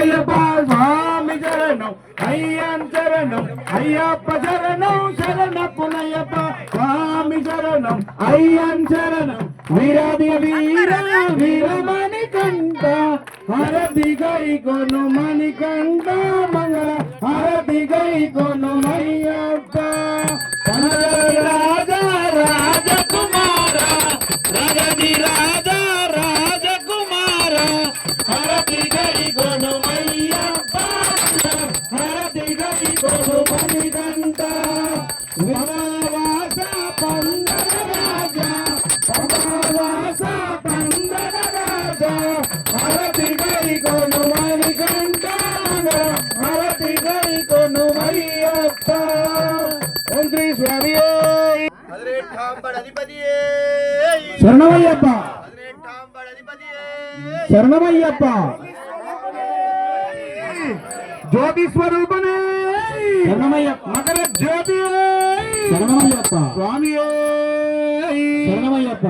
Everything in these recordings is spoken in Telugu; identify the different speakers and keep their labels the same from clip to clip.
Speaker 1: శరణమయ్యప్ప స్వామి శరణం అయ్యన్ శరణం అయ్యప్ప శరణం శరణపునయ్యప్ప స్వామి శరణం అయ్యన్ శరణం వీరాది వీర వీరమణికంఠ హరతి గై కొను మణికంఠ మంగళ హరతి గై కొను అయ్యప్ప రాజా రాజకుమార రగది రాజా రాజకుమార హరతి గై కొను అయ్యప్ప హరతి గై కొను మణికంఠ వనవాస పందర రాజా వనవాస పందర రాజా హరతి గై కొను మణికంఠ హరతి గై కొను అయ్యప్ప ఓం శ్రీ స్వామి శరణమయ్యప్ప శరణమయ్యప్ప జ్యోతి స్వరూపనే శరణమయ్యప్ప మకర జ్యోతి శరణమయ్యప్ప స్వామి శరణమయ్యప్ప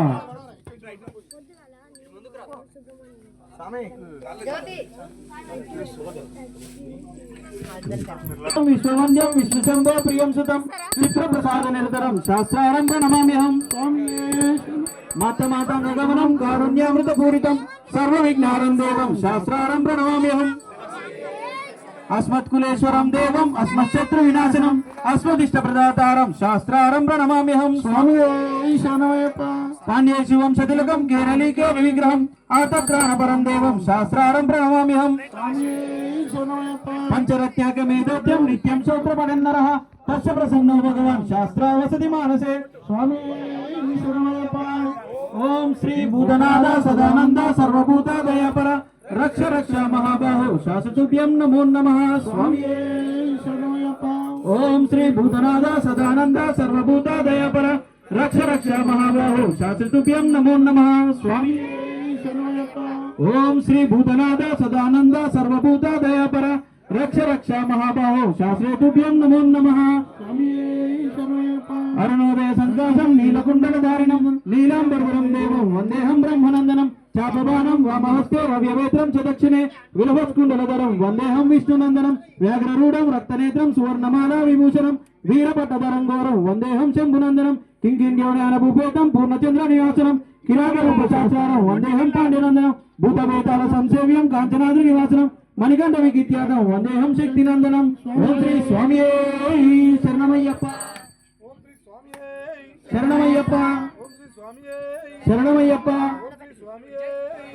Speaker 1: విశ్వవంద్యం విష్ణుశంభో ప్రియం సుతం చిత్రప్రసాద నిరతరం శాస్త్రారం ప్రణమామ్యహం మాతమాతాంగమనం కారుణ్యామృత పూరితం సర్వ విఘ్నారం దేవం శాస్త్రారం ప్రణమామ్యహం అస్మత్కులేశ్వరం దేవం అస్మశత్రు వినాశనం అస్మదిష్ట ప్రదాతారం శాస్త్రారం ప్రణమామ్యహం స్వామి శరణమయ్యప్ప పాండ్య శివం సతిలకం కేరళీకే విగ్రహం ఆతత్రాణపరం దేవం శాస్త్రారం ప్రణమామ్యహం పంచరత్యాకమేదోద్యం నిత్యం శ్రోత్రపడన్నరః తస్య ప్రసన్నో భగవాన్ శాస్త్రావసతి మానసే స్వామి శరణమయ్యప్ప ఓం శ్రీ భూతనాథ సదానంద సర్వభూత దయాపర రక్ష రక్ష మహాబాహో శాశ్వతుభ్యం నమో నమః స్వామి శరణమయ్యప్ప ఓం శ్రీ భూతనాథ సదానంద సర్వభూత దయాపర రక్ష రక్ష మహాబాహో శాశ్వతుభ్యం నమో నమః స్వామి శరణమయ్యప్ప ఓం శ్రీ భూతనాథ సదానంద సర్వభూత దయాపర రక్ష రక్ష మహాబాహో శాశ్వతుభ్యం నమో నమః స్వామి శరణమయ్యప్ప అరుణోదయ సంకాశం నీలకుండలధారిణం నీలాంబరధరం దేవం వందేహం బ్రహ్మనందనం చాపబాణం వామహస్తే రవ్యవేత్రం చ దక్షిణే విలవత్కుండలధరం వందేహం విష్ణునందనం వ్యాఘ్రరూఢం రక్తనేత్రం సువర్ణమాలా విభూషణం వీరపట్టధరం ఘోరం వందేహం శంభునందనం కింకిణ్యోన్యానభూపేతం పూర్ణచంద్ర నివాసనం కిరాగరం ప్రశాచారం వందేహం పాండ్యనందనం భూతవేతాల సంసేవ్యం కాంచనాద్రి నివాసనం మణికంఠ వికీర్త్యార్థం వందేహం శక్తినందనం ఓం శ్రీ స్వామి శరణమయ్యప్ప శరణమయ్యప్ప శరణమయ్యప్ప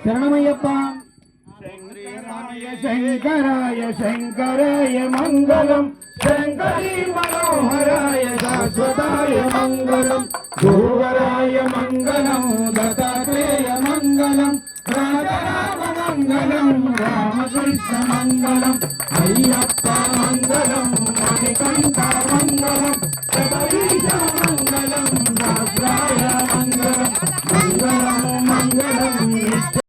Speaker 1: శరణమయ్యప్ప శంకరాయ శంకరాయ మంగళం శంకరీ మనోహరాయ శాశ్వతాయ మంగళం భూవరాయ మంగళం దత్తాత్రేయ మంగళం రాజరామ మంగళం రామకృష్ణ మంగళం అయ్యప్ప మంగళం మణికంఠ మంగళం